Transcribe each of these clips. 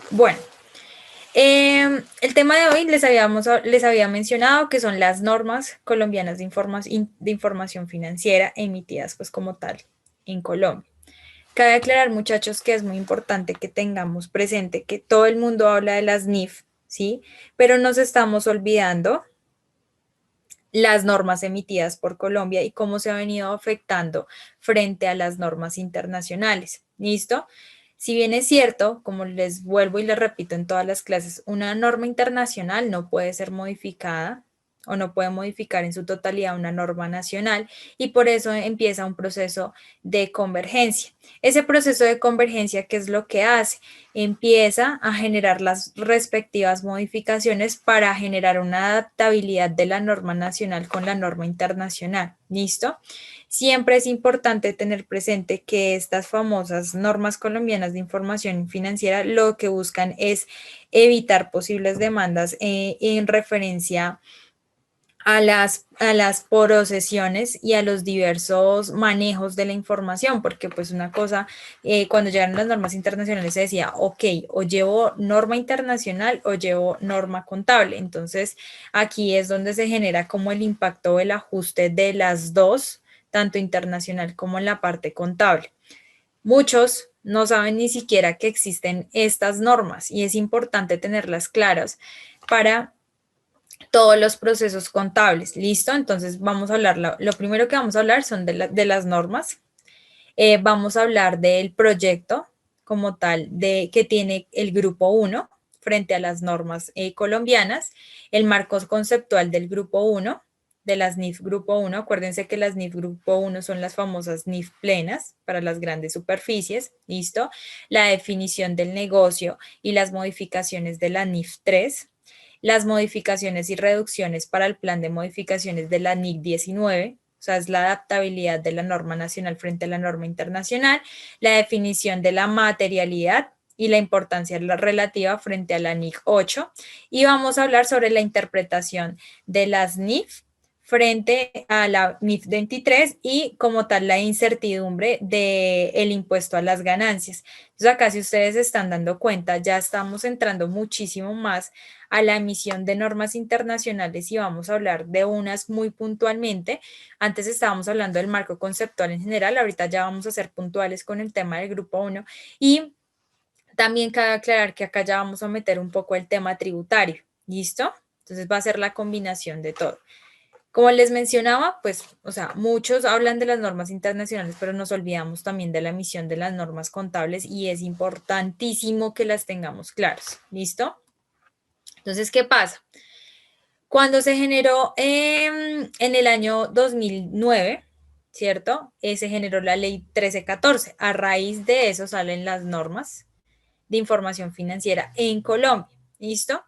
Bueno, el tema de hoy les había mencionado que son las normas colombianas de información financiera emitidas pues como tal en Colombia. Cabe aclarar, muchachos, que es muy importante que tengamos presente que todo el mundo habla de las NIF, ¿sí? Pero nos estamos olvidando las normas emitidas por Colombia y cómo se ha venido afectando frente a las normas internacionales. ¿Listo? Si bien es cierto, como les vuelvo y les repito en todas las clases, una norma internacional no puede ser modificada o no puede modificar en su totalidad una norma nacional y por eso empieza un proceso de convergencia. Ese proceso de convergencia, ¿qué es lo que hace? Empieza a generar las respectivas modificaciones para generar una adaptabilidad de la norma nacional con la norma internacional. ¿Listo? Siempre es importante tener presente que estas famosas normas colombianas de información financiera lo que buscan es evitar posibles demandas en referencia a las procesiones y a los diversos manejos de la información, porque pues una cosa, cuando llegaron las normas internacionales se decía, ok, o llevo norma internacional o llevo norma contable. Entonces aquí es donde se genera como el impacto, el ajuste de las dos, tanto internacional como en la parte contable. Muchos no saben ni siquiera que existen estas normas y es importante tenerlas claras para todos los procesos contables. ¿Listo? Entonces vamos a hablar, lo primero que vamos a hablar son de las normas. Vamos a hablar del proyecto como tal de que tiene el grupo uno frente a las normas colombianas, el marco conceptual del grupo uno, de las NIF grupo uno. Acuérdense que las NIF grupo uno son las famosas NIF plenas para las grandes superficies, ¿listo? La definición del negocio y las modificaciones de la NIF 3, las modificaciones y reducciones para el plan de modificaciones de la NIC 19, o sea, es la adaptabilidad de la norma nacional frente a la norma internacional, la definición de la materialidad y la importancia relativa frente a la NIC 8, y vamos a hablar sobre la interpretación de las NIF frente a la NIF 23 y como tal la incertidumbre del impuesto a las ganancias. Entonces acá si ustedes se están dando cuenta, ya estamos entrando muchísimo más a la emisión de normas internacionales y vamos a hablar de unas muy puntualmente. Antes estábamos hablando del marco conceptual en general, ahorita ya vamos a ser puntuales con el tema del grupo uno y también cabe aclarar que acá ya vamos a meter un poco el tema tributario, ¿listo? Entonces va a ser la combinación de todo. Como les mencionaba, pues, o sea, muchos hablan de las normas internacionales, pero nos olvidamos también de la emisión de las normas contables y es importantísimo que las tengamos claras, ¿listo? Entonces, ¿qué pasa? Cuando se generó en el año 2009, ¿cierto? Se generó la ley 1314. A raíz de eso salen las normas de información financiera en Colombia. ¿Listo?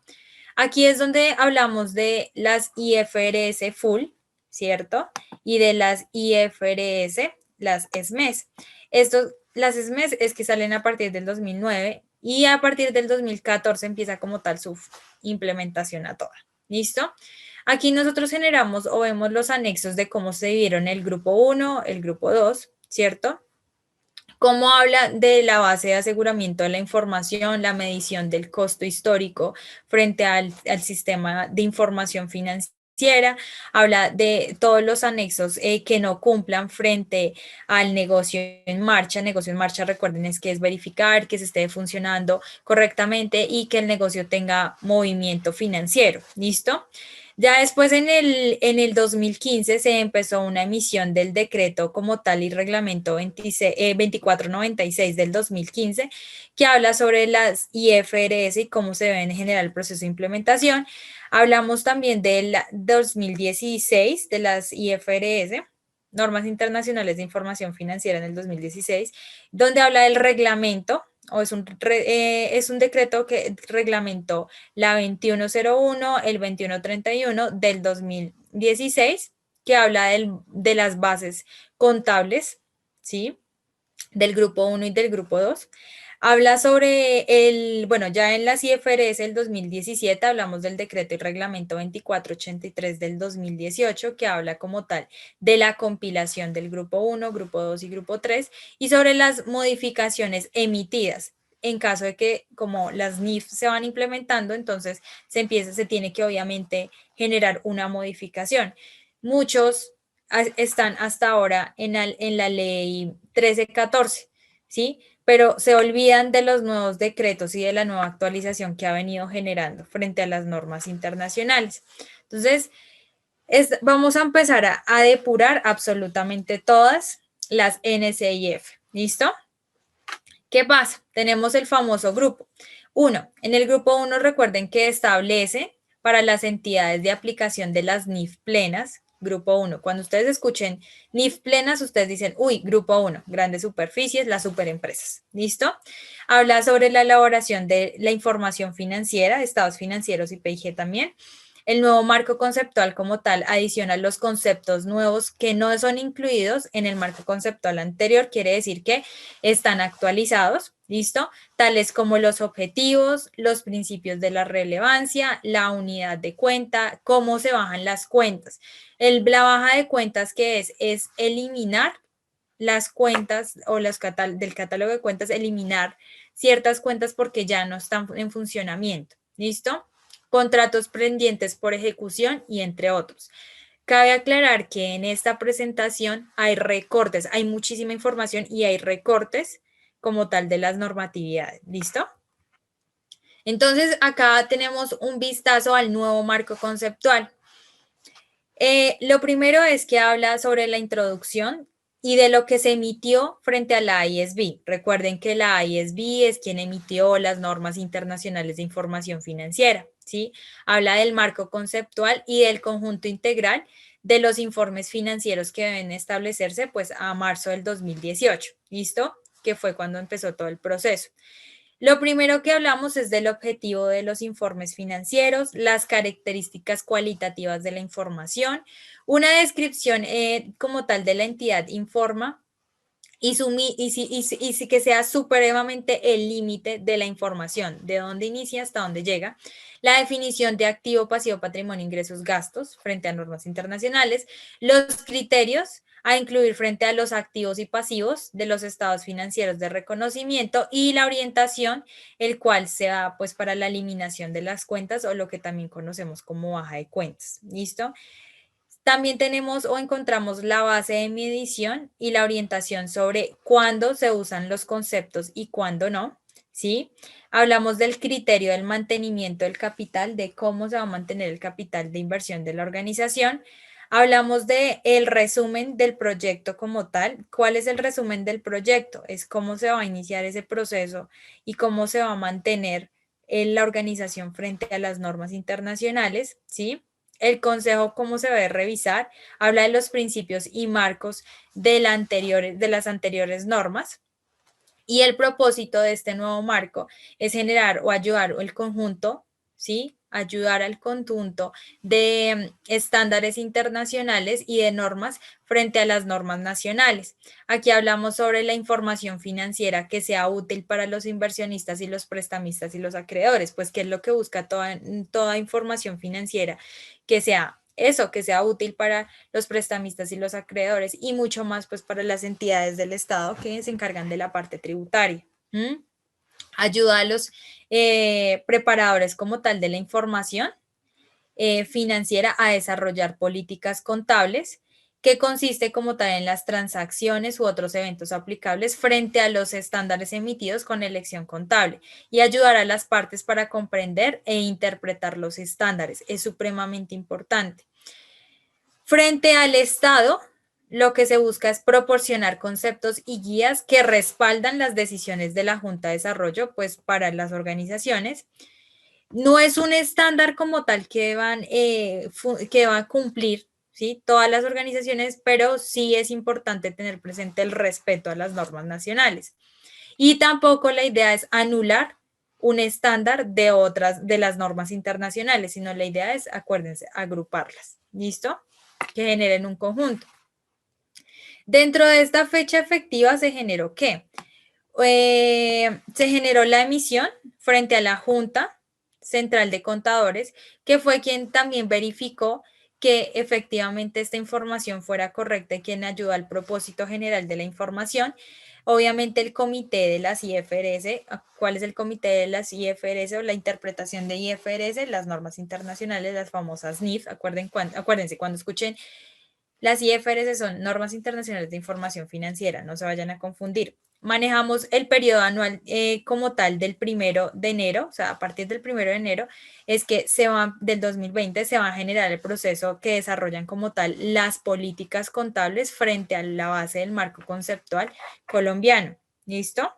Aquí es donde hablamos de las IFRS full, ¿cierto? Y de las IFRS, las SMES. Las SMES es que salen a partir del 2009 y a partir del 2014 empieza como tal su implementación a toda. ¿Listo? Aquí nosotros generamos o vemos los anexos de cómo se dividieron el grupo uno, el grupo 2, ¿cierto? Cómo habla de la base de aseguramiento de la información, la medición del costo histórico frente al sistema de información financiera, habla de todos los anexos que no cumplan frente al negocio en marcha. Negocio en marcha, recuerden, es que es verificar que se esté funcionando correctamente y que el negocio tenga movimiento financiero. ¿Listo? Ya después en el 2015 se empezó una emisión del decreto como tal y reglamento 2496 del 2015 que habla sobre las IFRS y cómo se debe generar el proceso de implementación. Hablamos también del 2016 de las IFRS, normas internacionales de información financiera en el 2016, donde habla del reglamento o es un decreto que reglamentó la 2101, el 2131 del 2016, que habla de las bases contables, ¿sí? Del grupo uno y del grupo 2. Habla sobre bueno, ya en las IFRS del 2017 hablamos del decreto y reglamento 2483 del 2018 que habla como tal de la compilación del grupo uno, grupo 2 y grupo 3 y sobre las modificaciones emitidas. en caso de que como las NIF se van implementando, entonces se tiene que obviamente generar una modificación. Muchos están hasta ahora en la ley 1314, ¿sí? Pero se olvidan de los nuevos decretos y de la nueva actualización que ha venido generando frente a las normas internacionales. Entonces, vamos a empezar a depurar absolutamente todas las NCIF. ¿Listo? ¿Qué pasa? Tenemos el famoso grupo 1. En el grupo 1 recuerden que establece para las entidades de aplicación de las NIF plenas, grupo 1. Cuando ustedes escuchen NIF plenas, ustedes dicen, uy, grupo 1, grandes superficies, las superempresas. ¿Listo? Habla sobre la elaboración de la información financiera, estados financieros y PIG también. El nuevo marco conceptual como tal adiciona los conceptos nuevos que no son incluidos en el marco conceptual anterior, quiere decir que están actualizados, ¿listo? Tales como los objetivos, los principios de la relevancia, la unidad de cuenta, cómo se bajan las cuentas. La baja de cuentas que es eliminar las cuentas o del catálogo de cuentas, eliminar ciertas cuentas porque ya no están en funcionamiento, ¿listo? Contratos pendientes por ejecución y entre otros. Cabe aclarar que en esta presentación hay recortes, hay muchísima información y hay recortes como tal de las normatividades. ¿Listo? Entonces, acá tenemos un vistazo al nuevo marco conceptual. Lo primero es que habla sobre la introducción y de lo que se emitió frente a la ISB. Recuerden que la ISB es quien emitió las normas internacionales de información financiera, ¿sí? Habla del marco conceptual y del conjunto integral de los informes financieros que deben establecerse pues a marzo del 2018, ¿listo? Que fue cuando empezó todo el proceso. Lo primero que hablamos es del objetivo de los informes financieros, las características cualitativas de la información, una descripción como tal de la entidad informa y que sea supremamente el límite de la información, de dónde inicia hasta dónde llega, la definición de activo, pasivo, patrimonio, ingresos, gastos frente a normas internacionales, los criterios a incluir frente a los activos y pasivos de los estados financieros de reconocimiento y la orientación, el cual se da pues para la eliminación de las cuentas o lo que también conocemos como baja de cuentas. ¿Listo? También tenemos o encontramos la base de medición y la orientación sobre cuándo se usan los conceptos y cuándo no, ¿sí? Hablamos del criterio del mantenimiento del capital, de cómo se va a mantener el capital de inversión de la organización. Hablamos de el resumen del proyecto como tal. ¿Cuál es el resumen del proyecto? Es cómo se va a iniciar ese proceso y cómo se va a mantener la organización frente a las normas internacionales, ¿sí? El consejo, cómo se debe revisar, habla de los principios y marcos de las anteriores normas. Y el propósito de este nuevo marco es generar o ayudar el conjunto, ¿sí? Ayudar al conjunto de estándares internacionales y de normas frente a las normas nacionales. Aquí hablamos sobre la información financiera que sea útil para los inversionistas y los prestamistas y los acreedores, pues qué es lo que busca toda información financiera que sea eso, que sea útil para los prestamistas y los acreedores y mucho más pues para las entidades del Estado que se encargan de la parte tributaria. ¿Mm? Ayuda a los preparadores como tal de la información financiera a desarrollar políticas contables que consiste como tal en las transacciones u otros eventos aplicables frente a los estándares emitidos con elección contable y ayudar a las partes para comprender e interpretar los estándares. Es supremamente importante. Frente al Estado, lo que se busca es proporcionar conceptos y guías que respaldan las decisiones de la Junta de Desarrollo, pues para las organizaciones. No es un estándar como tal que va a cumplir, ¿sí? Todas las organizaciones, pero sí es importante tener presente el respeto a las normas nacionales. Y tampoco la idea es anular un estándar de otras, de las normas internacionales, sino la idea es, acuérdense, agruparlas. ¿Listo? Que generen un conjunto. Dentro de esta fecha efectiva se generó ¿qué? Se generó la emisión frente a la Junta Central de Contadores, que fue quien también verificó que efectivamente esta información fuera correcta y quien ayuda al propósito general de la información. Obviamente el comité de las IFRS, ¿cuál es el comité de las IFRS o la interpretación de IFRS? Las normas internacionales, las famosas NIF. Acuérdense, cuando escuchen las IFRS son normas internacionales de información financiera, no se vayan a confundir. Manejamos el periodo anual como tal del 1 de enero, o sea, a partir del 1 de enero es que del 2020 se va a generar el proceso que desarrollan como tal las políticas contables frente a la base del marco conceptual colombiano. ¿Listo?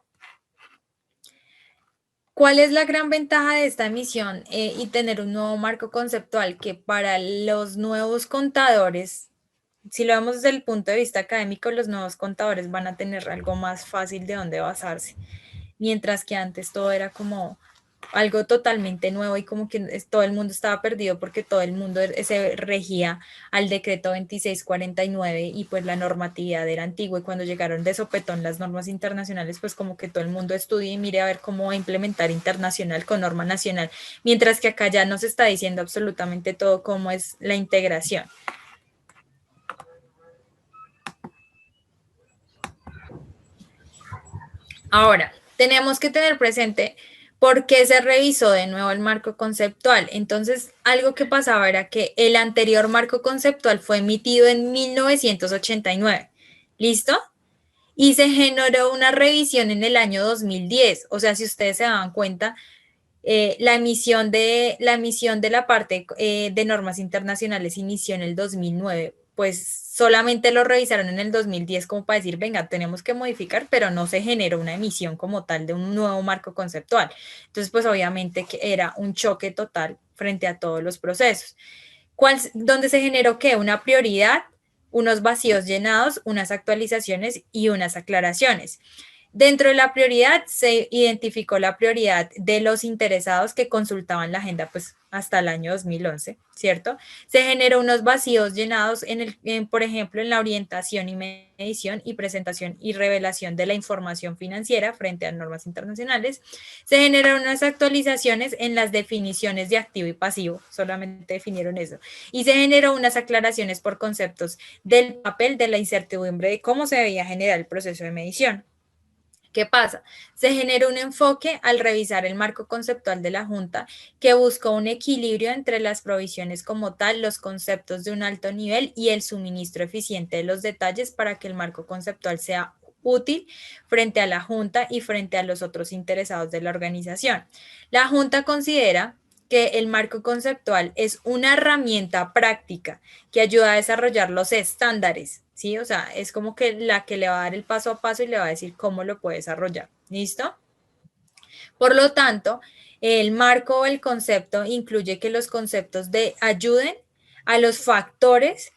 ¿Cuál es la gran ventaja de esta emisión y tener un nuevo marco conceptual? Que para los nuevos contadores, si lo vemos desde el punto de vista académico, los nuevos contadores van a tener algo más fácil de dónde basarse, mientras que antes todo era como algo totalmente nuevo y como que todo el mundo estaba perdido porque todo el mundo se regía al decreto 2649 y pues la normatividad era antigua y cuando llegaron de sopetón las normas internacionales pues como que todo el mundo estudia y mire a ver cómo va a implementar internacional con norma nacional, mientras que acá ya nos está diciendo absolutamente todo cómo es la integración. Ahora, tenemos que tener presente por qué se revisó de nuevo el marco conceptual. Entonces, algo que pasaba era que el anterior marco conceptual fue emitido en 1989. ¿Listo? Y se generó una revisión en el año 2010. O sea, si ustedes se dan cuenta, la emisión de la parte de normas internacionales inició en el 2009, pues solamente lo revisaron en el 2010 como para decir, venga, tenemos que modificar, pero no se generó una emisión como tal de un nuevo marco conceptual. Entonces, pues obviamente que era un choque total frente a todos los procesos. ¿Dónde se generó qué? Una prioridad, unos vacíos llenados, unas actualizaciones y unas aclaraciones. Dentro de la prioridad se identificó la prioridad de los interesados que consultaban la agenda pues hasta el año 2011, ¿cierto? Se generó unos vacíos llenados por ejemplo, en la orientación y medición y presentación y revelación de la información financiera frente a normas internacionales. Se generaron unas actualizaciones en las definiciones de activo y pasivo, solamente definieron eso. Y se generó unas aclaraciones por conceptos del papel de la incertidumbre de cómo se debía generar el proceso de medición. ¿Qué pasa? Se generó un enfoque al revisar el marco conceptual de la Junta que buscó un equilibrio entre las provisiones como tal, los conceptos de un alto nivel y el suministro eficiente de los detalles para que el marco conceptual sea útil frente a la Junta y frente a los otros interesados de la organización. La Junta considera que el marco conceptual es una herramienta práctica que ayuda a desarrollar los estándares, ¿sí? O sea, es como que la que le va a dar el paso a paso y le va a decir cómo lo puede desarrollar. ¿Listo? Por lo tanto, el marco o el concepto incluye que los conceptos ayuden a los factores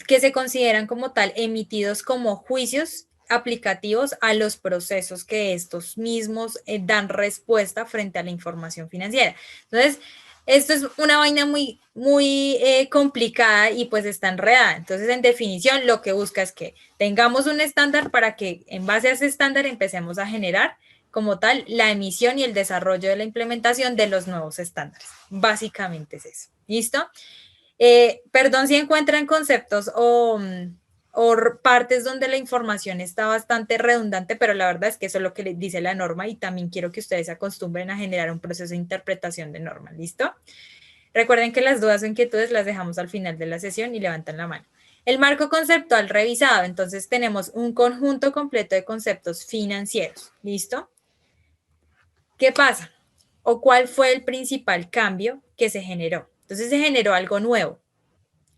que se consideran como tal emitidos como juicios aplicativos a los procesos que estos mismos dan respuesta frente a la información financiera. Entonces, esto es una vaina muy complicada y pues está enredada. Entonces, en definición, lo que busca es que tengamos un estándar para que en base a ese estándar empecemos a generar como tal la emisión y el desarrollo de la implementación de los nuevos estándares. Básicamente es eso. ¿Listo? Perdón si encuentran conceptos o partes donde la información está bastante redundante, pero la verdad es que eso es lo que dice la norma y también quiero que ustedes se acostumbren a generar un proceso de interpretación de norma. ¿Listo? Recuerden que las dudas o inquietudes las dejamos al final de la sesión y levantan la mano. El marco conceptual revisado, entonces tenemos un conjunto completo de conceptos financieros. ¿Listo? ¿Qué pasa? ¿O cuál fue el principal cambio que se generó? Entonces se generó algo nuevo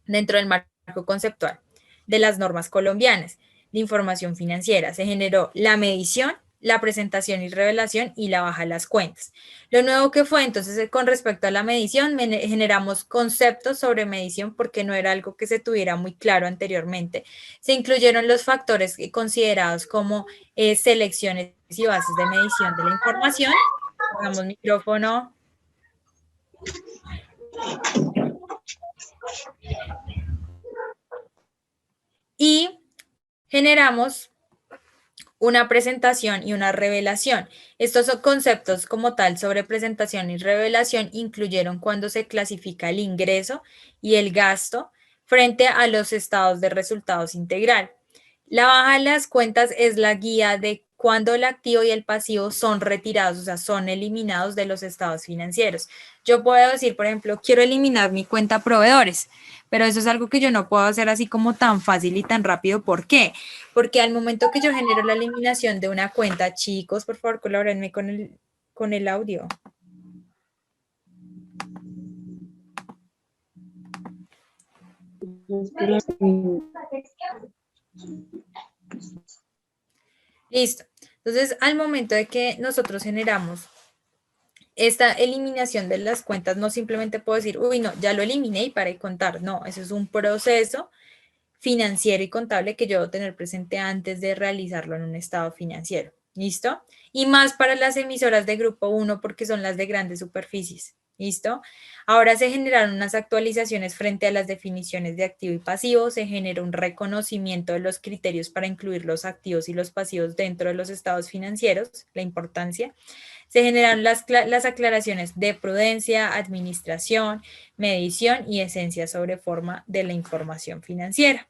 dentro del marco conceptual de las normas colombianas de información financiera. Se generó la medición, la presentación y revelación y la baja de las cuentas. Lo nuevo que fue entonces con respecto a la medición, generamos conceptos sobre medición porque no era algo que se tuviera muy claro anteriormente. Se incluyeron los factores considerados como selecciones y bases de medición de la información. Pongamos micrófono. Y generamos una presentación y una revelación. Estos son conceptos como tal sobre presentación y revelación incluyeron cuando se clasifica el ingreso y el gasto frente a los estados de resultados integral. La baja de las cuentas es la guía de cuando el activo y el pasivo son retirados, o sea, son eliminados de los estados financieros. Yo puedo decir, por ejemplo, quiero eliminar mi cuenta proveedores, pero eso es algo que yo no puedo hacer así como tan fácil y tan rápido. ¿Por qué? Porque al momento que yo genero la eliminación de una cuenta, chicos, por favor, colabórenme con el audio. Listo. Entonces, al momento de que nosotros generamos esta eliminación de las cuentas, no simplemente puedo decir, uy, no, ya lo eliminé y para de contar. No, eso es un proceso financiero y contable que yo debo tener presente antes de realizarlo en un estado financiero. ¿Listo? Y más para las emisoras de grupo 1 porque son las de grandes superficies. ¿Listo? Ahora se generaron unas actualizaciones frente a las definiciones de activo y pasivo, se generó un reconocimiento de los criterios para incluir los activos y los pasivos dentro de los estados financieros, la importancia. Se generaron las aclaraciones de prudencia, administración, medición y esencia sobre forma de la información financiera.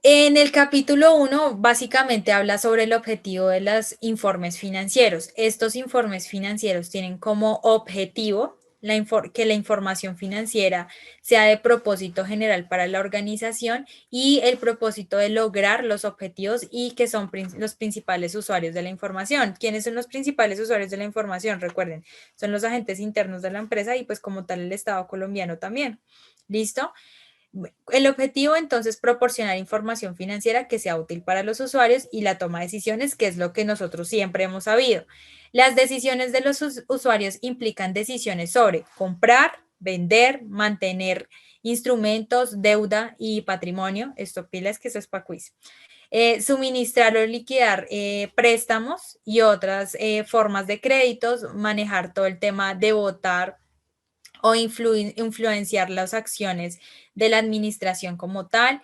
En el capítulo 1, básicamente habla sobre el objetivo de los informes financieros. Estos informes financieros tienen como objetivo que la información financiera sea de propósito general para la organización y el propósito de lograr los objetivos y que son los principales usuarios de la información. ¿Quiénes son los principales usuarios de la información? Recuerden, son los agentes internos de la empresa y pues como tal el Estado colombiano también. ¿Listo? El objetivo entonces es proporcionar información financiera que sea útil para los usuarios y la toma de decisiones, que es lo que nosotros siempre hemos sabido. Las decisiones de los usuarios implican decisiones sobre comprar, vender, mantener instrumentos, deuda y patrimonio. Esto pilas que eso es para quiz. Suministrar o liquidar préstamos y otras formas de créditos, manejar todo el tema de votar o influenciar las acciones de la administración como tal,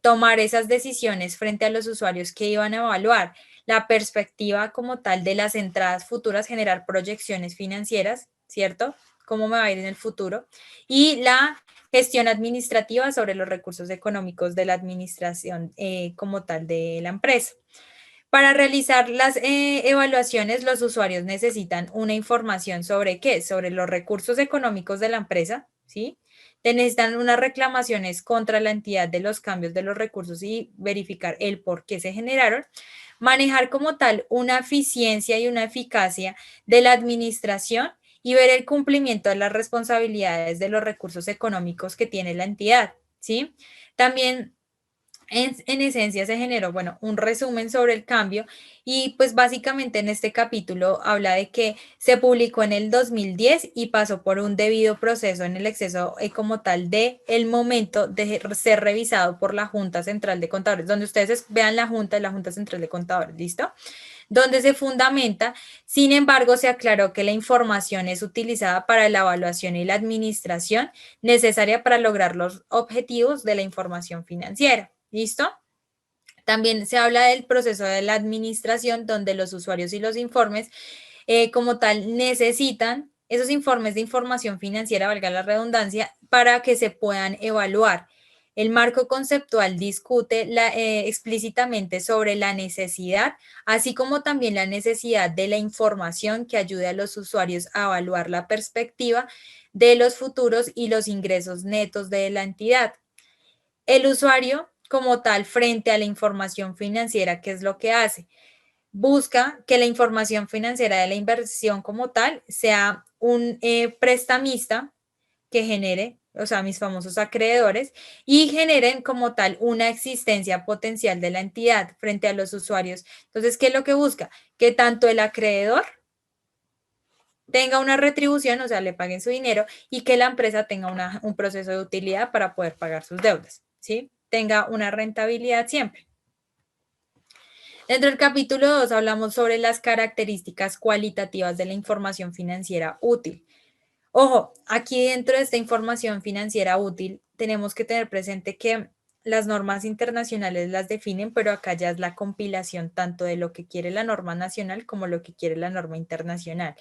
tomar esas decisiones frente a los usuarios que iban a evaluar, la perspectiva como tal de las entradas futuras, generar proyecciones financieras, ¿cierto? ¿Cómo me va a ir en el futuro? Y la gestión administrativa sobre los recursos económicos de la administración como tal de la empresa. Para realizar las evaluaciones, los usuarios necesitan una información sobre qué, sobre los recursos económicos de la empresa, ¿sí? Necesitan unas reclamaciones contra la entidad de los cambios de los recursos y verificar el por qué se generaron. Manejar como tal una eficiencia y una eficacia de la administración y ver el cumplimiento de las responsabilidades de los recursos económicos que tiene la entidad, ¿sí? También en esencia se generó, bueno, un resumen sobre el cambio y pues básicamente en este capítulo habla de que se publicó en el 2010 y pasó por un debido proceso en el exceso como tal de el momento de ser revisado por la Junta Central de Contadores, donde ustedes vean la Junta Central de Contadores, ¿listo? Donde se fundamenta, sin embargo, se aclaró que la información es utilizada para la evaluación y la administración necesaria para lograr los objetivos de la información financiera. ¿Listo? También se habla del proceso de la administración donde los usuarios y los informes como tal necesitan esos informes de información financiera, valga la redundancia, para que se puedan evaluar. El marco conceptual discute explícitamente sobre la necesidad, así como también la necesidad de la información que ayude a los usuarios a evaluar la perspectiva de los futuros y los ingresos netos de la entidad. El usuario como tal frente a la información financiera, ¿qué es lo que hace? Busca que la información financiera de la inversión como tal sea un prestamista que genere, o sea, mis famosos acreedores, y generen como tal una existencia potencial de la entidad frente a los usuarios. Entonces, ¿qué es lo que busca? Que tanto el acreedor tenga una retribución, o sea, le paguen su dinero, y que la empresa tenga un proceso de utilidad para poder pagar sus deudas, ¿sí? Tenga una rentabilidad siempre. Dentro del capítulo 2 hablamos sobre las características cualitativas de la información financiera útil. Ojo, aquí dentro de esta información financiera útil tenemos que tener presente que las normas internacionales las definen, pero acá ya es la compilación tanto de lo que quiere la norma nacional como lo que quiere la norma internacional.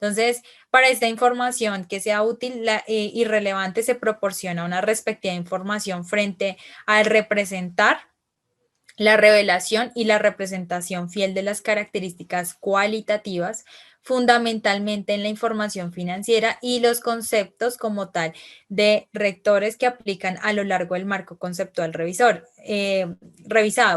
Entonces, para esta información que sea útil y relevante, se proporciona una respectiva información frente al representar la revelación y la representación fiel de las características cualitativas, fundamentalmente en la información financiera y los conceptos como tal de rectores que aplican a lo largo del marco conceptual revisado.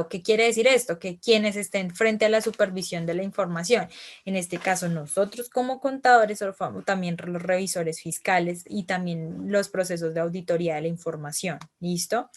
¿Qué quiere decir esto? Que quienes estén frente a la supervisión de la información, en este caso nosotros como contadores o también los revisores fiscales y también los procesos de auditoría de la información. ¿Listo?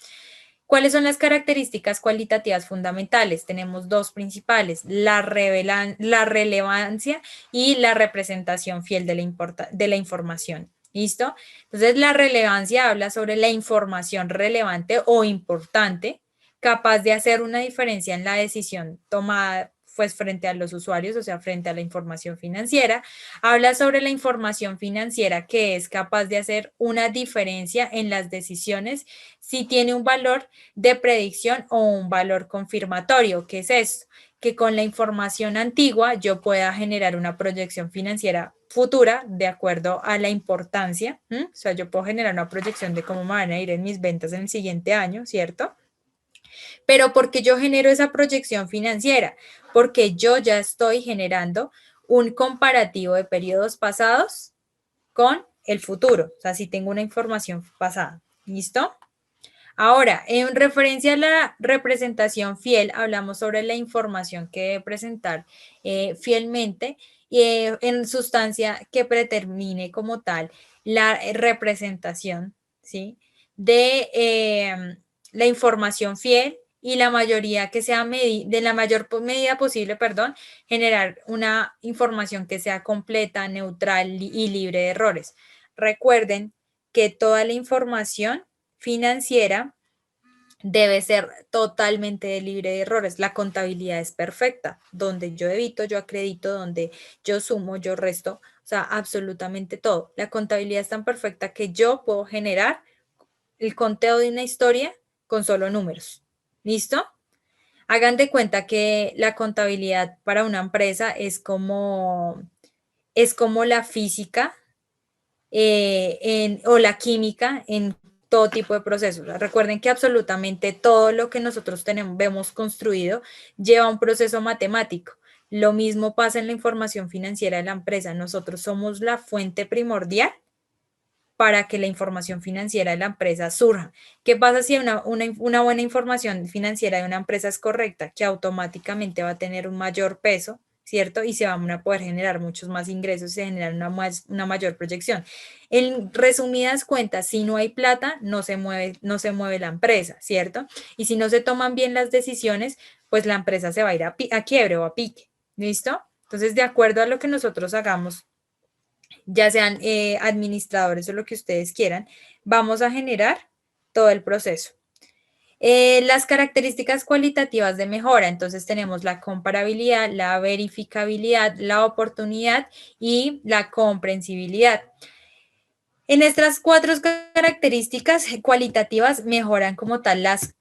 ¿Cuáles son las características cualitativas fundamentales? Tenemos dos principales, la relevancia y la representación fiel de la información. ¿Listo? Entonces, la relevancia habla sobre la información relevante o importante, capaz de hacer una diferencia en la decisión tomada pues frente a los usuarios, o sea, frente a la información financiera. Habla sobre la información financiera que es capaz de hacer una diferencia en las decisiones si tiene un valor de predicción o un valor confirmatorio. ¿Qué es esto? Que con la información antigua yo pueda generar una proyección financiera futura de acuerdo a la importancia. O sea, yo puedo generar una proyección de cómo me van a ir en mis ventas en el siguiente año, ¿cierto? Pero porque yo genero esa proyección financiera, porque yo ya estoy generando un comparativo de periodos pasados con el futuro. O sea, si tengo una información pasada. ¿Listo? Ahora, en referencia a la representación fiel, hablamos sobre la información que debe presentar fielmente en sustancia que predetermine como tal la representación, ¿sí? De la información fiel y la mayoría que sea de la mayor medida posible, perdón, generar una información que sea completa, neutral y libre de errores. Recuerden que toda la información financiera debe ser totalmente libre de errores. La contabilidad es perfecta, donde yo debito, yo acredito, donde yo sumo, yo resto, o sea, absolutamente todo. La contabilidad es tan perfecta que yo puedo generar el conteo de una historia con solo números. ¿Listo? Hagan de cuenta que la contabilidad para una empresa es como la física o la química en todo tipo de procesos. Recuerden que absolutamente todo lo que nosotros vemos construido lleva un proceso matemático. Lo mismo pasa en la información financiera de la empresa. Nosotros somos la fuente primordial para que la información financiera de la empresa surja. ¿Qué pasa si una buena información financiera de una empresa es correcta? Que automáticamente va a tener un mayor peso, ¿cierto? Y se van a poder generar muchos más ingresos, se generar una mayor proyección. En resumidas cuentas, si no hay plata, no se mueve la empresa, ¿cierto? Y si no se toman bien las decisiones, pues la empresa se va a ir a quiebre o a pique, ¿listo? Entonces, de acuerdo a lo que nosotros hagamos, ya sean administradores o lo que ustedes quieran, vamos a generar todo el proceso. Las características cualitativas de mejora, entonces tenemos la comparabilidad, la verificabilidad, la oportunidad y la comprensibilidad. En estas cuatro características cualitativas mejoran como tal las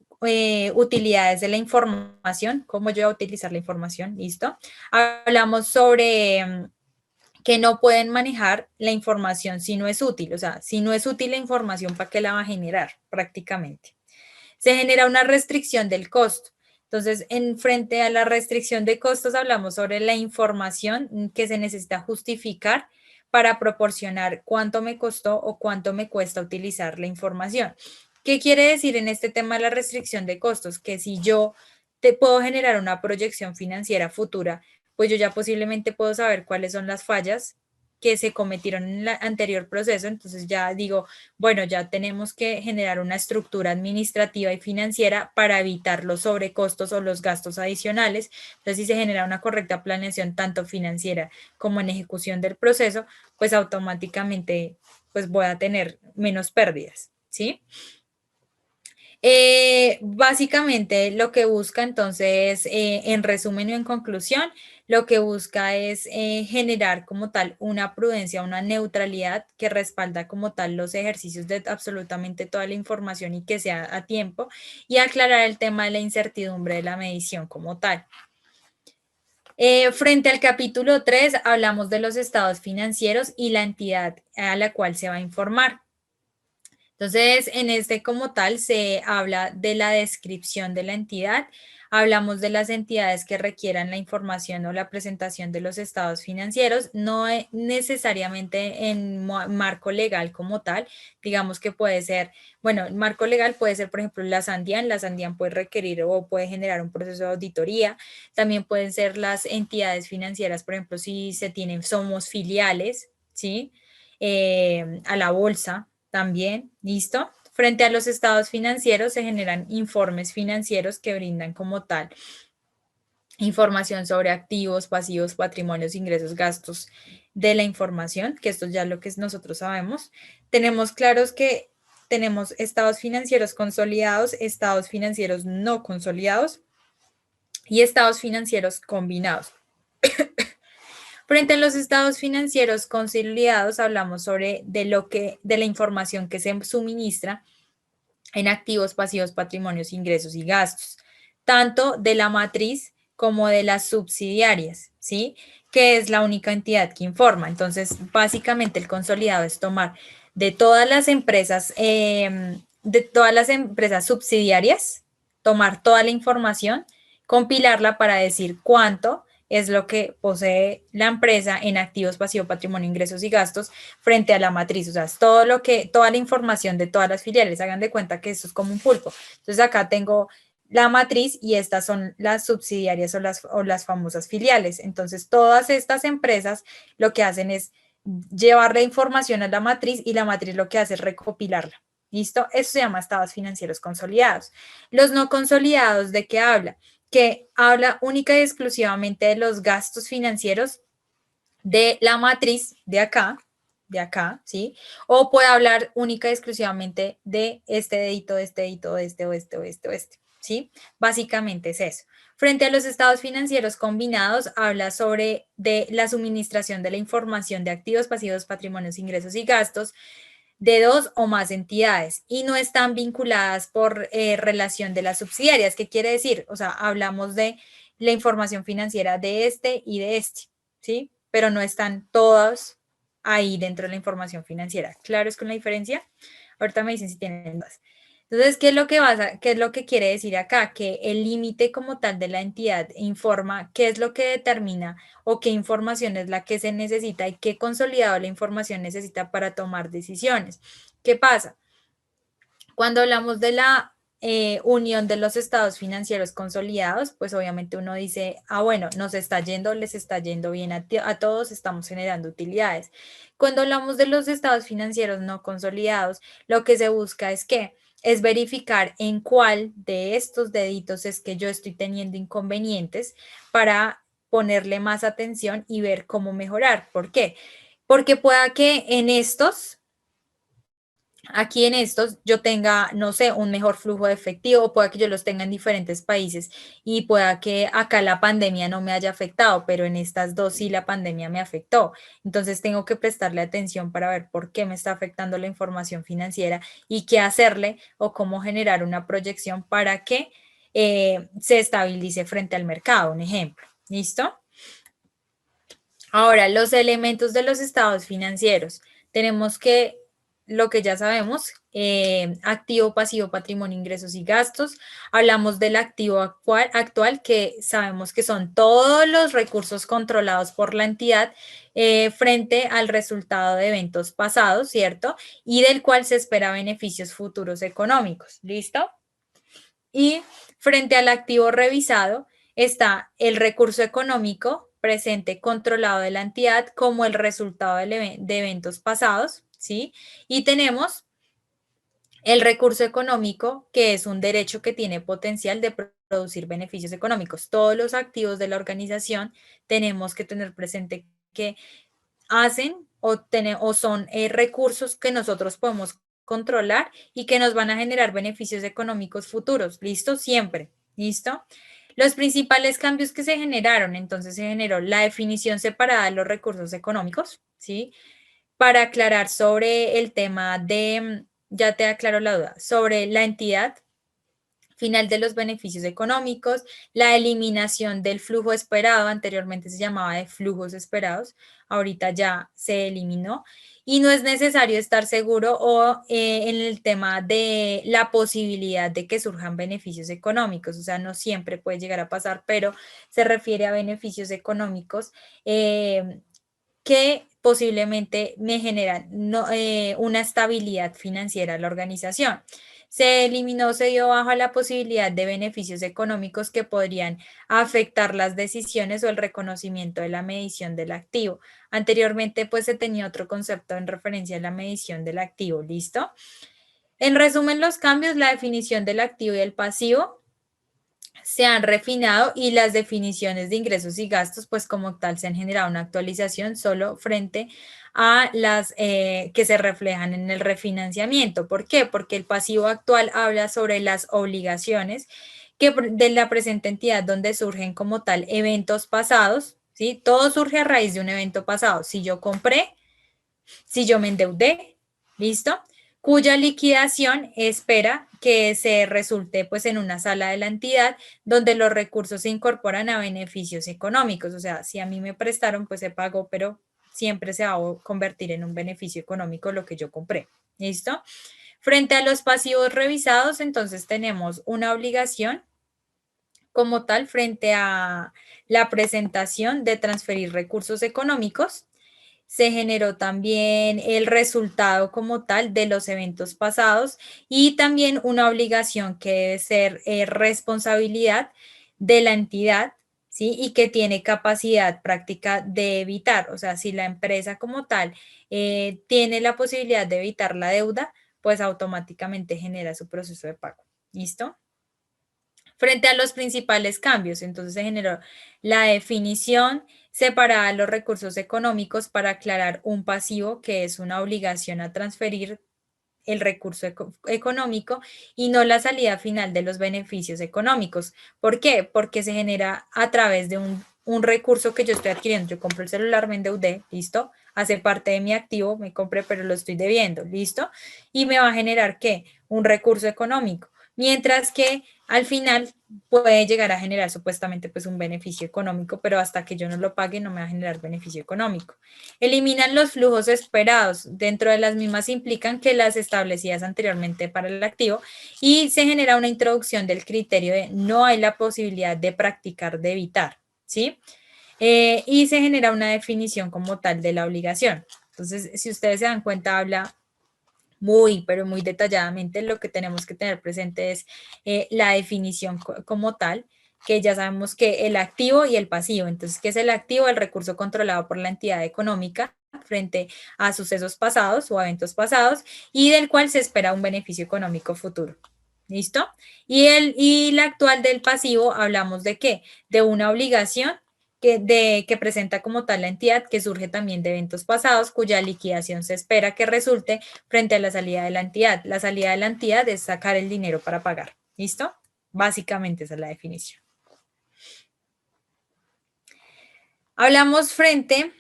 utilidades de la información, cómo yo voy a utilizar la información, ¿listo? Hablamos sobre que no pueden manejar la información si no es útil. O sea, si no es útil la información, ¿para qué la va a generar prácticamente? Se genera una restricción del costo. Entonces, en frente a la restricción de costos, hablamos sobre la información que se necesita justificar para proporcionar cuánto me costó o cuánto me cuesta utilizar la información. ¿Qué quiere decir en este tema de la restricción de costos? Que si yo te puedo generar una proyección financiera futura, pues yo ya posiblemente puedo saber cuáles son las fallas que se cometieron en el anterior proceso. Entonces ya digo, bueno, ya tenemos que generar una estructura administrativa y financiera para evitar los sobrecostos o los gastos adicionales. Entonces, si se genera una correcta planeación tanto financiera como en ejecución del proceso, pues automáticamente pues voy a tener menos pérdidas, ¿sí? Básicamente lo que busca entonces, en resumen o en conclusión, lo que busca es generar como tal una prudencia, una neutralidad que respalda como tal los ejercicios de absolutamente toda la información y que sea a tiempo y aclarar el tema de la incertidumbre de la medición como tal. Frente al capítulo 3, hablamos de los estados financieros y la entidad a la cual se va a informar. Entonces, en este como tal se habla de la descripción de la entidad, hablamos de las entidades que requieran la información o la presentación de los estados financieros, no necesariamente en marco legal como tal, digamos que puede ser, bueno, el marco legal puede ser, por ejemplo, la SANDIAN puede requerir o puede generar un proceso de auditoría, también pueden ser las entidades financieras, por ejemplo, si se tienen, somos filiales, ¿sí? A la bolsa también, ¿listo? Frente a los estados financieros se generan informes financieros que brindan como tal información sobre activos, pasivos, patrimonios, ingresos, gastos de la información, que esto ya es lo que nosotros sabemos. Tenemos claros que tenemos estados financieros consolidados, estados financieros no consolidados y estados financieros combinados. Frente a los estados financieros consolidados, hablamos sobre de la información que se suministra en activos, pasivos, patrimonios, ingresos y gastos, tanto de la matriz como de las subsidiarias, ¿sí? Que es la única entidad que informa. Entonces, básicamente el consolidado es tomar de todas las empresas subsidiarias, tomar toda la información, compilarla para decir cuánto es lo que posee la empresa en activos, pasivos, patrimonio, ingresos y gastos frente a la matriz. O sea, es toda la información de todas las filiales. Hagan de cuenta que esto es como un pulpo. Entonces acá tengo la matriz y estas son las subsidiarias o las famosas filiales. Entonces, todas estas empresas lo que hacen es llevar la información a la matriz y la matriz lo que hace es recopilarla. ¿Listo? Eso se llama estados financieros consolidados. Los no consolidados, ¿de qué habla? Que habla única y exclusivamente de los gastos financieros de la matriz de acá, ¿sí? O puede hablar única y exclusivamente de este dedito, de este dedito, de este, o este, o este, o este, ¿sí? Básicamente es eso. Frente a los estados financieros combinados, habla sobre de la suministración de la información de activos, pasivos, patrimonios, ingresos y gastos de dos o más entidades y no están vinculadas por relación de las subsidiarias. ¿Qué quiere decir? O sea, hablamos de la información financiera de este y de este, ¿sí? Pero no están todos ahí dentro de la información financiera. ¿Claro es con la diferencia? Ahorita me dicen si tienen dudas. Entonces, ¿qué es lo que quiere decir acá? Que el límite como tal de la entidad informa qué es lo que determina o qué información es la que se necesita y qué consolidado la información necesita para tomar decisiones. ¿Qué pasa? Cuando hablamos de la unión de los estados financieros consolidados, pues obviamente uno dice, ah, bueno, nos está yendo, les está yendo bien a todos, estamos generando utilidades. Cuando hablamos de los estados financieros no consolidados, lo que se busca es que es verificar en cuál de estos deditos es que yo estoy teniendo inconvenientes para ponerle más atención y ver cómo mejorar. ¿Por qué? Porque pueda que en estos aquí en estos yo tenga, no sé, un mejor flujo de efectivo, pueda que yo los tenga en diferentes países y pueda que acá la pandemia no me haya afectado, pero en estas dos sí la pandemia me afectó. Entonces tengo que prestarle atención para ver por qué me está afectando la información financiera y qué hacerle o cómo generar una proyección para que se estabilice frente al mercado, un ejemplo. ¿Listo? Ahora, los elementos de los estados financieros. Tenemos que, lo que ya sabemos, activo, pasivo, patrimonio, ingresos y gastos. Hablamos del activo actual, que sabemos que son todos los recursos controlados por la entidad frente al resultado de eventos pasados, ¿cierto? Y del cual se espera beneficios futuros económicos. ¿Listo? Y frente al activo revisado está el recurso económico presente controlado de la entidad como el resultado de eventos pasados, ¿sí? Y tenemos el recurso económico, que es un derecho que tiene potencial de producir beneficios económicos. Todos los activos de la organización tenemos que tener presente que hacen o son recursos que nosotros podemos controlar y que nos van a generar beneficios económicos futuros. ¿Listo? Siempre. ¿Listo? Los principales cambios que se generaron, entonces se generó la definición separada de los recursos económicos, ¿sí? Para aclarar sobre el tema de, ya te aclaro la duda, sobre la entidad final de los beneficios económicos, la eliminación del flujo esperado, anteriormente se llamaba de flujos esperados, ahorita ya se eliminó, y no es necesario estar seguro o en el tema de la posibilidad de que surjan beneficios económicos, o sea, no siempre puede llegar a pasar, pero se refiere a beneficios económicos que posiblemente me generan una estabilidad financiera a la organización. Se eliminó, se dio bajo a la posibilidad de beneficios económicos que podrían afectar las decisiones o el reconocimiento de la medición del activo. Anteriormente, pues se tenía otro concepto en referencia a la medición del activo. ¿Listo? En resumen, los cambios, la definición del activo y el pasivo se han refinado y las definiciones de ingresos y gastos, pues como tal, se han generado una actualización solo frente a las que se reflejan en el refinanciamiento. ¿Por qué? Porque el pasivo actual habla sobre las obligaciones que de la presente entidad donde surgen como tal eventos pasados, ¿sí? Todo surge a raíz de un evento pasado. Si yo compré, si yo me endeudé, ¿listo? Cuya liquidación espera que se resulte pues en una sala de la entidad donde los recursos se incorporan a beneficios económicos. O sea, si a mí me prestaron, pues se pagó, pero siempre se va a convertir en un beneficio económico lo que yo compré. ¿Listo? Frente a los pasivos revisados, entonces tenemos una obligación como tal frente a la presentación de transferir recursos económicos. Se generó también el resultado como tal de los eventos pasados y también una obligación que debe ser responsabilidad de la entidad, ¿sí? Y que tiene capacidad práctica de evitar, o sea, si la empresa como tal tiene la posibilidad de evitar la deuda, pues automáticamente genera su proceso de pago. ¿Listo? Frente a los principales cambios, entonces se generó la definición separada de los recursos económicos para aclarar un pasivo que es una obligación a transferir el recurso económico y no la salida final de los beneficios económicos. ¿Por qué? Porque se genera a través de un recurso que yo estoy adquiriendo. Yo compro el celular, me endeudé, listo, hace parte de mi activo, me compré, pero lo estoy debiendo, listo, y me va a generar ¿qué? Un recurso económico. Mientras que al final puede llegar a generar supuestamente pues un beneficio económico, pero hasta que yo no lo pague no me va a generar beneficio económico. Eliminan los flujos esperados. Dentro de las mismas implican que las establecidas anteriormente para el activo y se genera una introducción del criterio de no hay la posibilidad de practicar, de evitar, ¿sí? Y se genera una definición como tal de la obligación. Entonces, si ustedes se dan cuenta, habla muy, pero muy detalladamente. Lo que tenemos que tener presente es la definición como tal, que ya sabemos que el activo y el pasivo. Entonces, ¿qué es el activo? El recurso controlado por la entidad económica frente a sucesos pasados o eventos pasados y del cual se espera un beneficio económico futuro. ¿Listo? Y la actual del pasivo, hablamos de qué? De una obligación que presenta como tal la entidad que surge también de eventos pasados cuya liquidación se espera que resulte frente a la salida de la entidad. La salida de la entidad es sacar el dinero para pagar. ¿Listo? Básicamente esa es la definición. Hablamos frente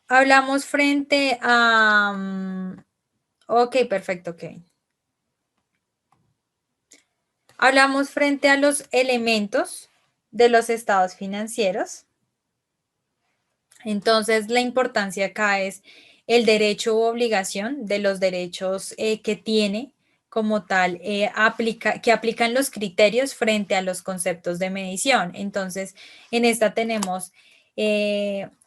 Hablamos frente a... ok, perfecto, ok. Hablamos frente a los elementos de los estados financieros. Entonces, la importancia acá es el derecho u obligación de los derechos que tiene como tal, que aplican los criterios frente a los conceptos de medición. Entonces, en esta tenemos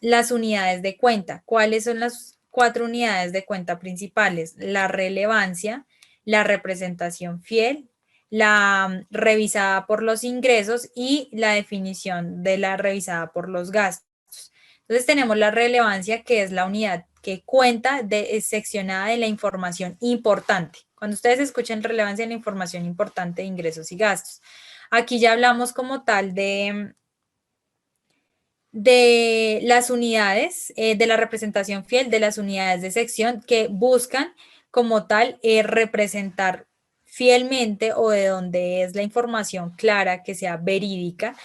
las unidades de cuenta. ¿Cuáles son las 4 unidades de cuenta principales? La relevancia, la representación fiel, la revisada por los ingresos y la definición de la revisada por los gastos. Entonces tenemos la relevancia, que es la unidad que cuenta es seccionada de la información importante. Cuando ustedes escuchan relevancia de la información importante de ingresos y gastos. Aquí ya hablamos como tal de las unidades, de la representación fiel, de las unidades de sección que buscan como tal representar fielmente o de donde es la información clara, que sea verídica,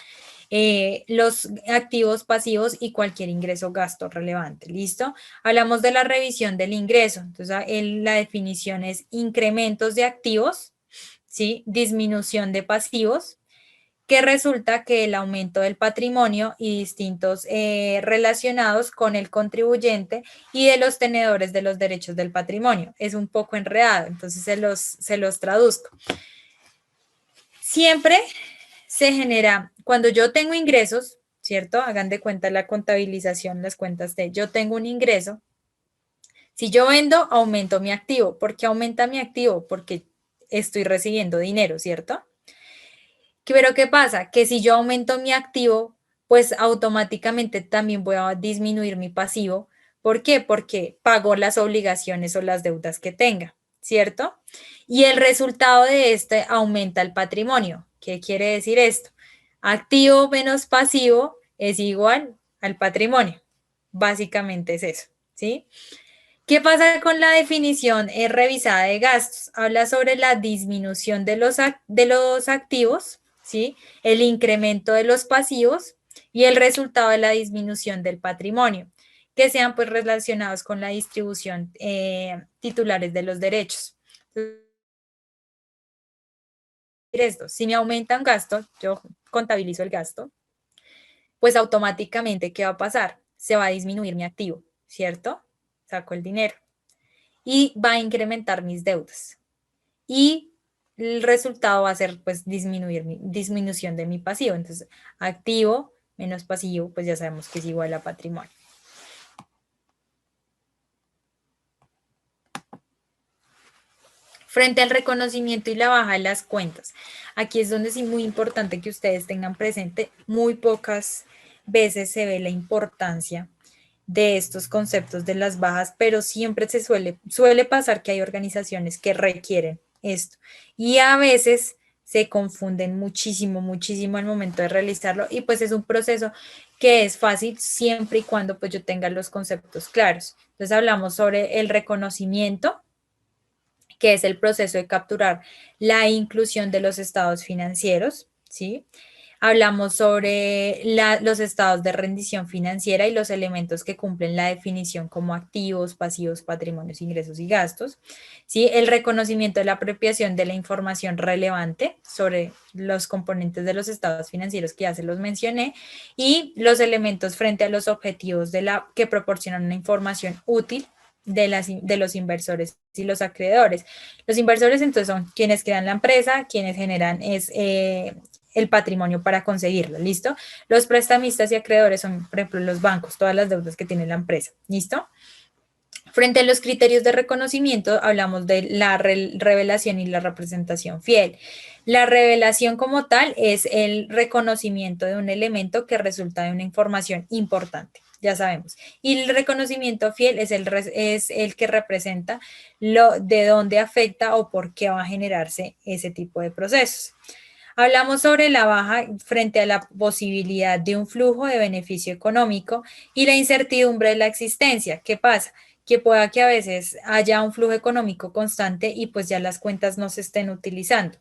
los activos pasivos y cualquier ingreso o gasto relevante. ¿Listo? Hablamos de la revisión del ingreso. Entonces, la definición es incrementos de activos, ¿sí? Disminución de pasivos, que resulta que el aumento del patrimonio y distintos relacionados con el contribuyente y de los tenedores de los derechos del patrimonio. Es un poco enredado, entonces se los traduzco. Siempre se genera, cuando yo tengo ingresos, ¿cierto? Hagan de cuenta la contabilización, las cuentas de yo tengo un ingreso. Si yo vendo, aumento mi activo. ¿Por qué aumenta mi activo? Porque estoy recibiendo dinero, ¿cierto? Pero ¿qué pasa? Que si yo aumento mi activo, pues automáticamente también voy a disminuir mi pasivo. ¿Por qué? Porque pago las obligaciones o las deudas que tenga, ¿cierto? Y el resultado de este aumenta el patrimonio. ¿Qué quiere decir esto? Activo menos pasivo es igual al patrimonio. Básicamente es eso, ¿sí? ¿Qué pasa con la definición revisada de gastos? Habla sobre la disminución de los activos, ¿sí? El incremento de los pasivos y el resultado de la disminución del patrimonio, que sean pues relacionados con la distribución titulares de los derechos. Esto, si me aumenta un gasto, yo contabilizo el gasto, pues automáticamente, ¿qué va a pasar? Se va a disminuir mi activo, ¿cierto? Saco el dinero y va a incrementar mis deudas. Y el resultado va a ser pues disminución de mi pasivo. Entonces, activo menos pasivo, pues ya sabemos que es igual a patrimonio. Frente al reconocimiento y la baja de las cuentas. Aquí es donde sí muy importante que ustedes tengan presente, muy pocas veces se ve la importancia de estos conceptos de las bajas, pero siempre suele pasar que hay organizaciones que requieren esto y a veces se confunden muchísimo, muchísimo al momento de realizarlo y pues es un proceso que es fácil siempre y cuando pues yo tenga los conceptos claros. Entonces hablamos sobre el reconocimiento, que es el proceso de capturar la inclusión de los estados financieros, ¿sí? Hablamos sobre los estados de rendición financiera y los elementos que cumplen la definición como activos, pasivos, patrimonios, ingresos y gastos. ¿Sí? El reconocimiento de la apropiación de la información relevante sobre los componentes de los estados financieros que ya se los mencioné y los elementos frente a los objetivos que proporcionan una información útil de los inversores y los acreedores. Los inversores entonces son quienes crean la empresa, quienes generan el patrimonio para conseguirlo, ¿listo? Los prestamistas y acreedores son, por ejemplo, los bancos, todas las deudas que tiene la empresa, ¿listo? Frente a los criterios de reconocimiento, hablamos de la revelación y la representación fiel. La revelación como tal es el reconocimiento de un elemento que resulta de una información importante, ya sabemos. Y el reconocimiento fiel es el que representa de dónde afecta o por qué va a generarse ese tipo de procesos. Hablamos sobre la baja frente a la posibilidad de un flujo de beneficio económico y la incertidumbre de la existencia. ¿Qué pasa? Que pueda que a veces haya un flujo económico constante y pues ya las cuentas no se estén utilizando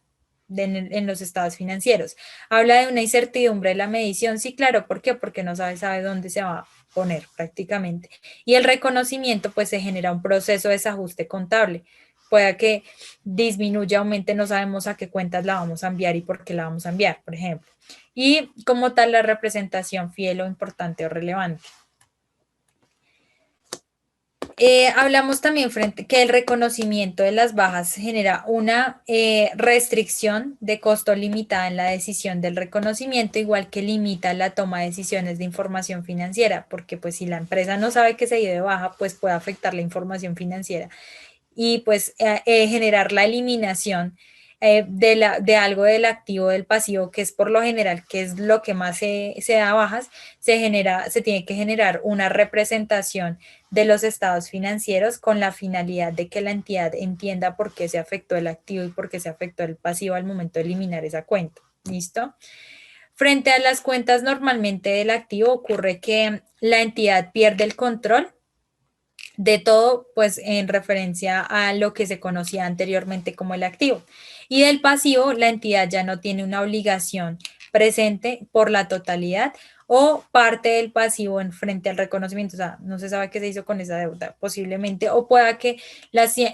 en los estados financieros. Habla de una incertidumbre de la medición, sí, claro, ¿por qué? Porque no sabe dónde se va a poner prácticamente. Y el reconocimiento pues se genera un proceso de desajuste contable. Pueda que disminuya, aumente, no sabemos a qué cuentas la vamos a enviar y por qué la vamos a enviar, por ejemplo. Y como tal la representación fiel o importante o relevante. Hablamos también frente que el reconocimiento de las bajas genera una restricción de costo limitada en la decisión del reconocimiento, igual que limita la toma de decisiones de información financiera, porque pues si la empresa no sabe que se dio de baja, pues puede afectar la información financiera y pues generar la eliminación de algo del activo del pasivo, que es por lo general, que es lo que más se da bajas, se tiene que generar una representación de los estados financieros con la finalidad de que la entidad entienda por qué se afectó el activo y por qué se afectó el pasivo al momento de eliminar esa cuenta. ¿Listo? Frente a las cuentas normalmente del activo ocurre que la entidad pierde el control de todo, pues en referencia a lo que se conocía anteriormente como el activo. Y del pasivo, la entidad ya no tiene una obligación presente por la totalidad o parte del pasivo en frente al reconocimiento. O sea, no se sabe qué se hizo con esa deuda, posiblemente, o pueda que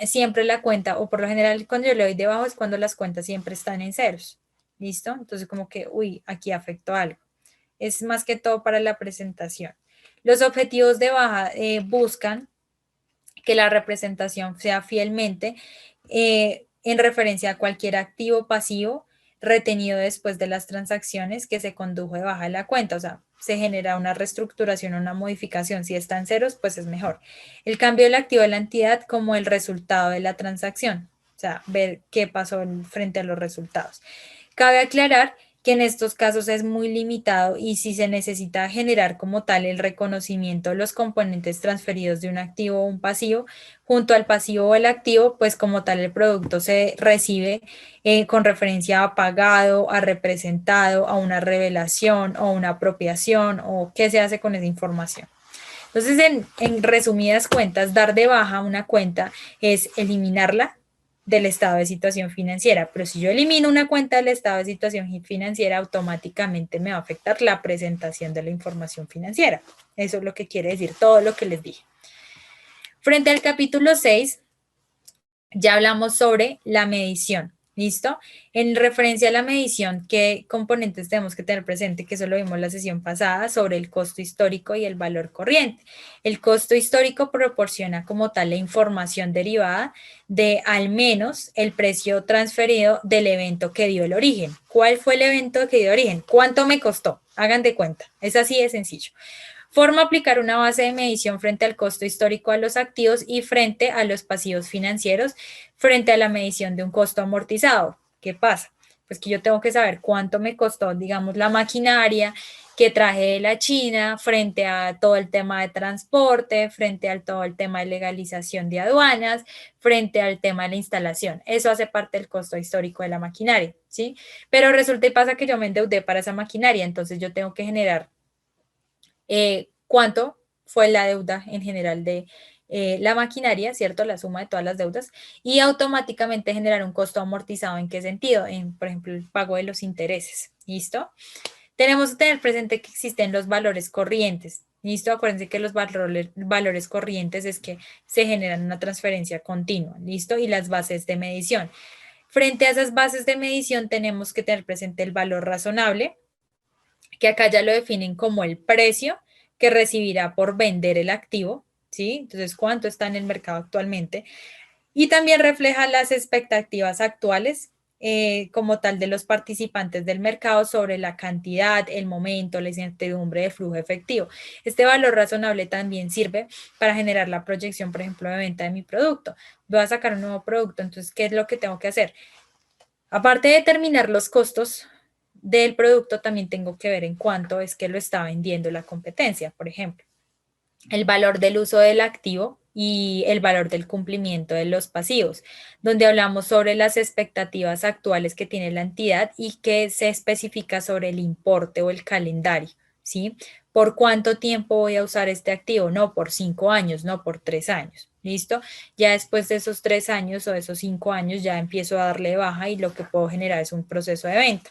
siempre la cuenta, o por lo general cuando yo le doy debajo es cuando las cuentas siempre están en ceros. ¿Listo? Entonces como que, uy, aquí afectó algo. Es más que todo para la presentación. Los objetivos de baja buscan que la representación sea fielmente en referencia a cualquier activo pasivo retenido después de las transacciones que se condujo de baja de la cuenta. O sea, se genera una reestructuración o una modificación. Si está en ceros, pues es mejor. El cambio del activo de la entidad como el resultado de la transacción. O sea, ver qué pasó frente a los resultados. Cabe aclarar que en estos casos es muy limitado y si se necesita generar como tal el reconocimiento de los componentes transferidos de un activo o un pasivo, junto al pasivo o el activo, pues como tal el producto se recibe con referencia a pagado, a representado, a una revelación o una apropiación o qué se hace con esa información. Entonces, en resumidas cuentas, dar de baja una cuenta es eliminarla del estado de situación financiera, pero si yo elimino una cuenta del estado de situación financiera, automáticamente me va a afectar la presentación de la información financiera. Eso es lo que quiere decir todo lo que les dije. Frente al capítulo 6, ya hablamos sobre la medición. ¿Listo? En referencia a la medición, ¿qué componentes tenemos que tener presente? Que eso lo vimos la sesión pasada sobre el costo histórico y el valor corriente. El costo histórico proporciona como tal la información derivada de al menos el precio transferido del evento que dio el origen. ¿Cuál fue el evento que dio origen? ¿Cuánto me costó? Hagan de cuenta. Es así de sencillo. Forma aplicar una base de medición frente al costo histórico a los activos y frente a los pasivos financieros, frente a la medición de un costo amortizado. ¿Qué pasa? Pues que yo tengo que saber cuánto me costó, digamos, la maquinaria que traje de la China frente a todo el tema de transporte, frente a todo el tema de legalización de aduanas, frente al tema de la instalación. Eso hace parte del costo histórico de la maquinaria, ¿sí? Pero resulta y pasa que yo me endeudé para esa maquinaria, entonces yo tengo que generar cuánto fue la deuda en general de la maquinaria, ¿cierto? La suma de todas las deudas y automáticamente generar un costo amortizado. ¿En qué sentido? En, por ejemplo, el pago de los intereses. ¿Listo? Tenemos que tener presente que existen los valores corrientes. ¿Listo? Acuérdense que los valores corrientes es que se generan una transferencia continua. ¿Listo? Y las bases de medición. Frente a esas bases de medición tenemos que tener presente el valor razonable, que acá ya lo definen como el precio que recibirá por vender el activo, ¿sí? Entonces, ¿cuánto está en el mercado actualmente? Y también refleja las expectativas actuales como tal de los participantes del mercado sobre la cantidad, el momento, la incertidumbre de flujo efectivo. Este valor razonable también sirve para generar la proyección, por ejemplo, de venta de mi producto. Voy a sacar un nuevo producto, entonces, ¿qué es lo que tengo que hacer? Aparte de determinar los costos del producto, también tengo que ver en cuánto es que lo está vendiendo la competencia, por ejemplo. El valor del uso del activo y el valor del cumplimiento de los pasivos, donde hablamos sobre las expectativas actuales que tiene la entidad y que se especifica sobre el importe o el calendario, ¿sí? ¿Por cuánto tiempo voy a usar este activo? No por 5 años, no por 3 años. ¿Listo? Ya después de esos 3 años o de esos 5 años ya empiezo a darle baja y lo que puedo generar es un proceso de venta.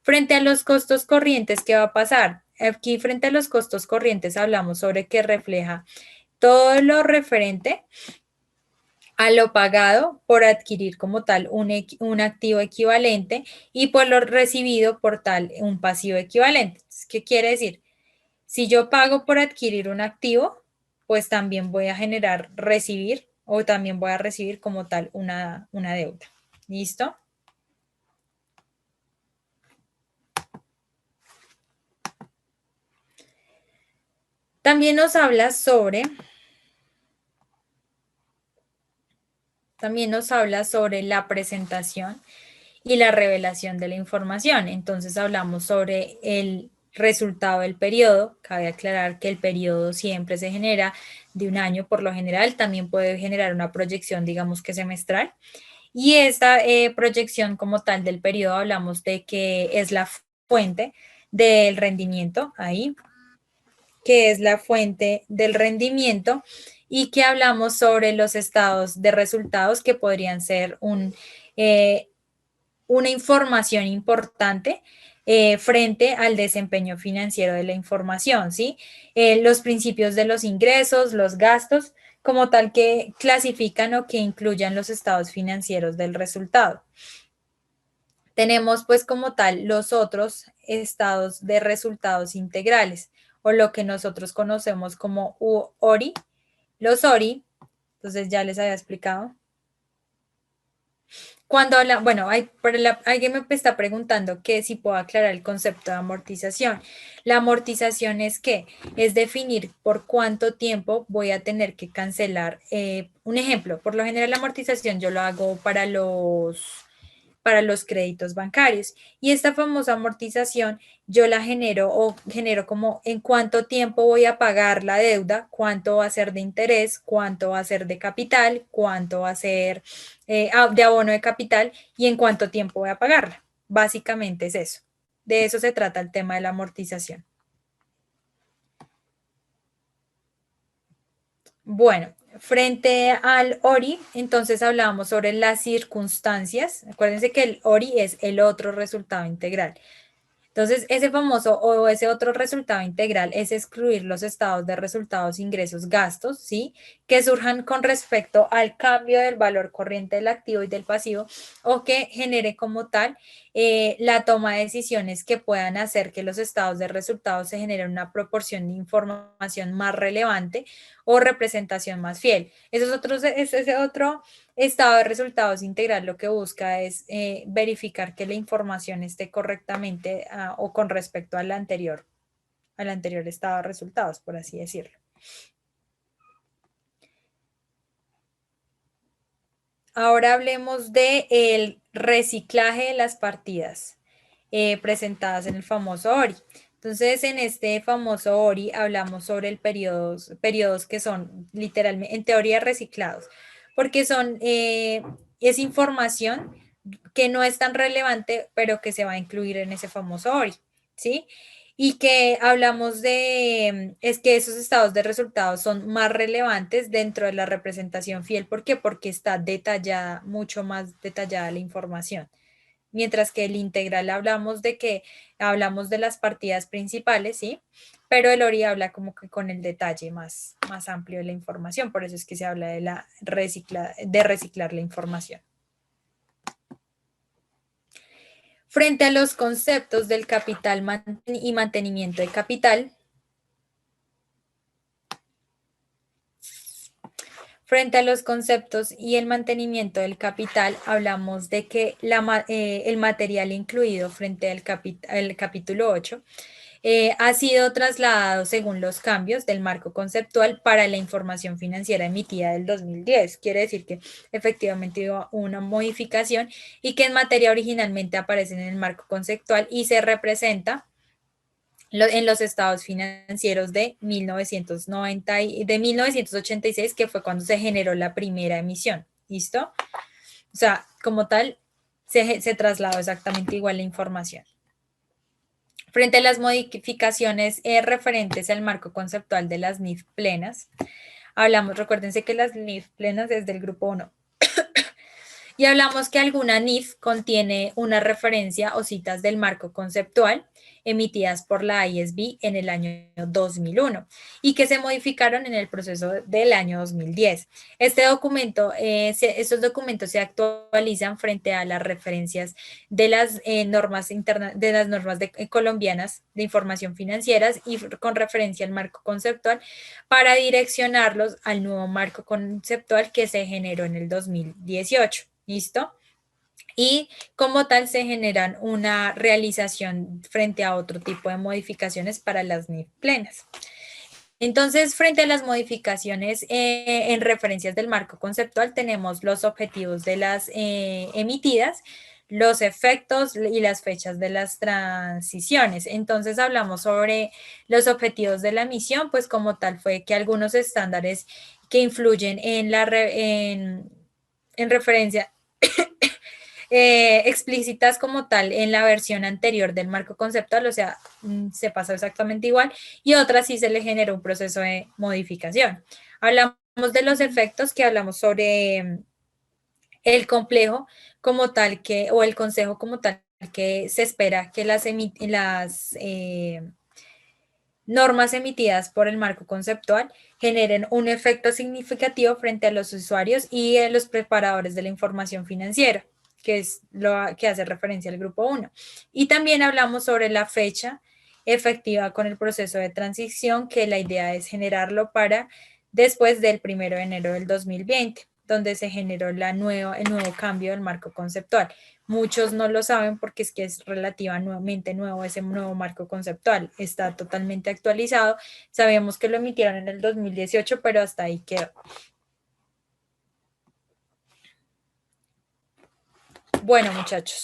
Frente a los costos corrientes, ¿qué va a pasar? Aquí frente a los costos corrientes hablamos sobre que refleja todo lo referente a lo pagado por adquirir como tal un activo equivalente y por lo recibido por tal un pasivo equivalente. ¿Qué quiere decir? Si yo pago por adquirir un activo, pues también voy a recibir o también voy a recibir como tal una deuda. ¿Listo? También nos habla sobre la presentación y la revelación de la información. Entonces hablamos sobre el resultado del periodo. Cabe aclarar que el periodo siempre se genera de un año por lo general. También puede generar una proyección, digamos que semestral. Y esta proyección como tal del periodo hablamos de que es la fuente del rendimiento ahí, que es la fuente del rendimiento y que hablamos sobre los estados de resultados que podrían ser una información importante frente al desempeño financiero de la información, ¿sí? Los principios de los ingresos, los gastos, como tal que clasifican o que incluyan los estados financieros del resultado. Tenemos pues como tal los otros estados de resultados integrales o lo que nosotros conocemos como ORI. Los ORI, entonces ya les había explicado. Cuando habla, bueno, alguien me está preguntando que si puedo aclarar el concepto de amortización. La amortización es qué? Es definir por cuánto tiempo voy a tener que cancelar. Un ejemplo, por lo general la amortización yo lo hago para los créditos bancarios. Y esta famosa amortización yo la genero o genero como en cuánto tiempo voy a pagar la deuda, cuánto va a ser de interés, cuánto va a ser de capital, cuánto va a ser de abono de capital y en cuánto tiempo voy a pagarla. Básicamente es eso. De eso se trata el tema de la amortización. Bueno, frente al ORI, entonces hablábamos sobre las circunstancias. Acuérdense que el ORI es el otro resultado integral. Entonces, ese famoso o ese otro resultado integral es excluir los estados de resultados, ingresos, gastos, ¿sí? Que surjan con respecto al cambio del valor corriente del activo y del pasivo o que genere como tal la toma de decisiones que puedan hacer que los estados de resultados se generen una proporción de información más relevante o representación más fiel. Ese otro estado de resultados integral lo que busca es verificar que la información esté correctamente o con respecto al anterior estado de resultados, por así decirlo. Ahora hablemos de el reciclaje de las partidas presentadas en el famoso ORI. Entonces, en este famoso ORI hablamos sobre el periodos que son literalmente, en teoría, reciclados, porque es información que no es tan relevante, pero que se va a incluir en ese famoso ORI, ¿sí? Y que hablamos es que esos estados de resultados son más relevantes dentro de la representación fiel. ¿Por qué? Porque está detallada, mucho más detallada la información. Mientras que el integral hablamos de las partidas principales, ¿sí? Pero el ORI habla como que con el detalle más amplio de la información. Por eso es que se habla de reciclar la información. Frente a los conceptos del capital y mantenimiento de capital, frente a los conceptos y el mantenimiento del capital, hablamos de que el material incluido frente al capítulo 8 ha sido trasladado según los cambios del marco conceptual para la información financiera emitida del 2010. Quiere decir que efectivamente hubo una modificación y que en materia originalmente aparece en el marco conceptual y se representa en los estados financieros de 1986, que fue cuando se generó la primera emisión. ¿Listo? O sea, como tal, se trasladó exactamente igual la información. Frente a las modificaciones referentes al marco conceptual de las NIF plenas, recuérdense que las NIF plenas es del grupo 1, y hablamos que alguna NIF contiene una referencia o citas del marco conceptual emitidas por la ISB en el año 2001 y que se modificaron en el proceso del año 2010. Estos documentos se actualizan frente a las referencias de las normas internas, de las normas colombianas de información financieras y con referencia al marco conceptual para direccionarlos al nuevo marco conceptual que se generó en el 2018. ¿Listo? Y como tal se generan una realización frente a otro tipo de modificaciones para las NIF plenas. Entonces, frente a las modificaciones en referencias del marco conceptual, tenemos los objetivos de las emitidas, los efectos y las fechas de las transiciones. Entonces, hablamos sobre los objetivos de la emisión, pues como tal fue que algunos estándares que influyen en referencia explícitas como tal en la versión anterior del marco conceptual, o sea, se pasó exactamente igual, y otras sí se le generó un proceso de modificación. Hablamos de los efectos, que hablamos sobre el complejo como tal o el consejo como tal que se espera que las normas emitidas por el marco conceptual generen un efecto significativo frente a los usuarios y a los preparadores de la información financiera, que es lo que hace referencia al grupo uno. Y también hablamos sobre la fecha efectiva con el proceso de transición, que la idea es generarlo para después del 1 de enero del 2020, donde se generó el nuevo cambio del marco conceptual. Muchos no lo saben porque es que es relativamente nuevo ese nuevo marco conceptual. Está totalmente actualizado. Sabíamos que lo emitieron en el 2018, pero hasta ahí quedó. Bueno, muchachos.